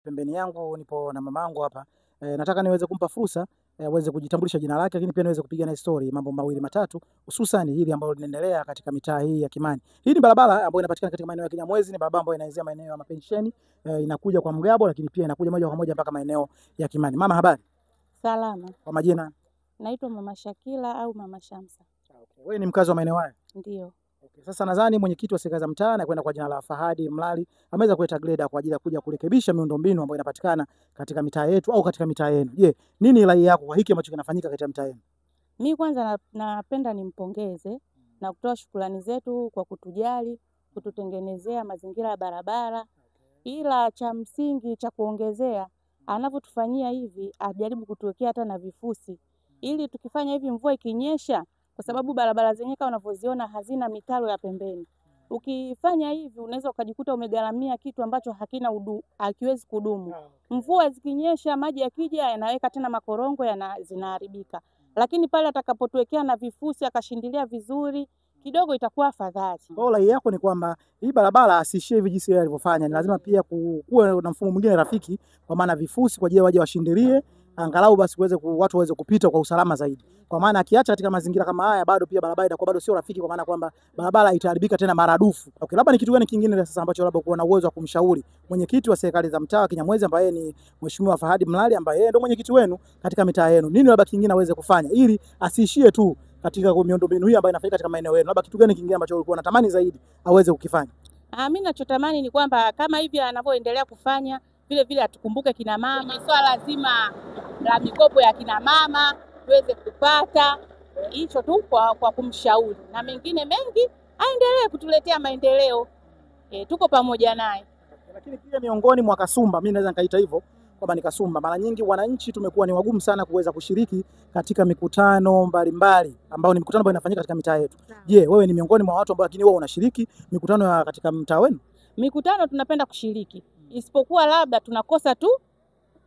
Pembeni yangu nipo na mamangu hapa. Nataka niweze kumpa fursa aweze kujitambulisha jina lake, lakini pia niweze kupiga naye story mambo mawili matatu, hususan hili ambalo linaendelea katika mitaa hii ya Kimani. Hii ni barabara ambayo inapatikana katika maeneo ya Kinyamwezi, ni barabara ambayo inaanzia maeneo ya Mapensheni, inakuja kwa Mgabo, lakini pia inakuja moja kwa moja mpaka maeneo ya Kimani. Mama, habari? Salama. Kwa majina? Naitwa Mama Shakila au Mama Shamsa. Okay. Wewe ni mkazi wa maeneo haya? Ndio. Okay. Sasa nadhani mwenyekiti wa serikali za mtaa anakwenda kwa jina la Fahadi Mlali ameweza kuleta greda kwa ajili ya kuja kurekebisha miundombinu ambayo inapatikana katika mitaa yetu au katika mitaa yenu. Je, nini rai yako kwa hiki ambacho kinafanyika katika mitaa yenu? Mimi kwanza napenda nimpongeze na kutoa shukrani zetu kwa kutujali, kututengenezea mazingira ya barabara. Ila cha msingi cha kuongezea, anavyotufanyia hivi ajaribu kutuwekea hata na vifusi. Ili tukifanya hivi mvua ikinyesha, kwa sababu barabara zenyewe kama unavyoziona hazina mitaro ya pembeni. Ukifanya hivi unaweza ukajikuta umegaramia kitu ambacho hakiwezi kudumu. Mvua zikinyesha, maji yakija yanaweka tena makorongo zinaharibika. Lakini pale atakapotuwekea na vifusi akashindilia vizuri, kidogo itakuwa afadhali. Kwa rai yako ni kwamba hii barabara asiishie hivi jinsi yeye alivyofanya, ni lazima pia kuwe na mfumo mwingine rafiki, kwa maana vifusi kwa ajili waje washindilie, angalau basi watu waweze kupita kwa usalama zaidi. Kwa maana akiacha katika mazingira kama haya bado pia barabara itakuwa bado sio rafiki, kwa maana kwamba barabara itaharibika tena maradufu. Okay, labda ni kitu gani kingine sasa ambacho labda kuwa na uwezo wa kumshauri mwenyekiti wa serikali za mtaa Kinyamwezi ambaye ni Mheshimiwa Fahadi Mlali ambaye yeye ndio mwenyekiti wenu katika mitaa yenu, nini labda kingine aweze kufanya ili asiishie tu katika miundombinu hii ambayo inafanyika katika maeneo yenu? Labda kitu gani kingine ambacho ulikuwa unatamani zaidi aweze kukifanya? Mimi ninachotamani ni kwamba kama hivi anavyoendelea kufanya vile vile atukumbuke kina mama, swala lazima la mikopo ya kina mama tuweze kupata. Hicho tu kwa kumshauri, na mengine mengi aendelee kutuletea maendeleo. Tuko pamoja naye. Lakini pia miongoni mwa kasumba, mimi naweza nikaita hivyo kwamba ni kasumba, mara nyingi wananchi tumekuwa ni wagumu sana kuweza kushiriki katika mikutano mbalimbali ambayo ni mikutano ambayo inafanyika katika mitaa yetu. Je, wewe ni miongoni mwa watu ambao lakini wewe unashiriki mikutano ya katika mtaa wenu? Mikutano tunapenda kushiriki, isipokuwa labda tunakosa tu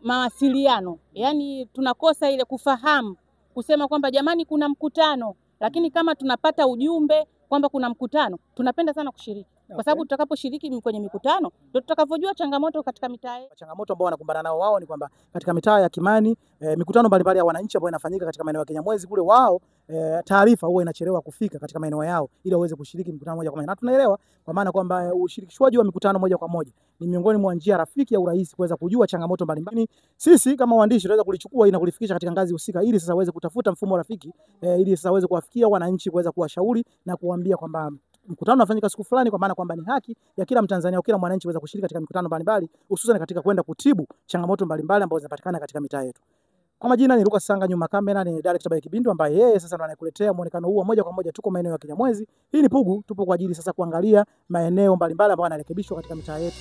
mawasiliano. Yaani tunakosa ile kufahamu kusema kwamba jamani kuna mkutano, lakini kama tunapata ujumbe kwamba kuna mkutano tunapenda sana kushiriki. Kwa sababu tutakaposhiriki kwenye mikutano ndio tutakavyojua changamoto katika mitaa yetu. Changamoto ambao wanakumbana nao wao ni kwamba katika mitaa ya Kimani mikutano mbalimbali ya wananchi ambayo inafanyika katika maeneo ya Kinyamwezi kule, wao taarifa huwa inachelewa kufika katika maeneo yao ili waweze kushiriki mikutano moja kwa moja. Na tunaelewa kwa maana kwamba ushirikishwaji wa mikutano moja kwa moja ni miongoni mwa njia rafiki au rahisi kuweza kujua changamoto mbalimbali. Sisi kama waandishi tunaweza kulichukua na kulifikisha katika ngazi husika ili sasa waweze kutafuta mfumo rafiki ili sasa waweze kuwafikia wananchi, kuweza kuwashauri na kuambia kwamba mkutano unafanyika siku fulani, kwa maana kwamba ni haki ya kila Mtanzania au kila mwananchi kuweza kushiriki katika mikutano mbalimbali, hususan katika kwenda kutibu changamoto mbalimbali ambazo zinapatikana katika mitaa yetu. Kwa majina ni Lucas Sanga, nyuma kamera ni director by Kibindu ambaye yeye sasa ndo anakuletea muonekano huu moja kwa moja. Tuko maeneo ya Kinyamwezi. Hii ni Pugu, tupo kwa ajili sasa kuangalia maeneo mbalimbali ambayo yanarekebishwa katika mitaa yetu.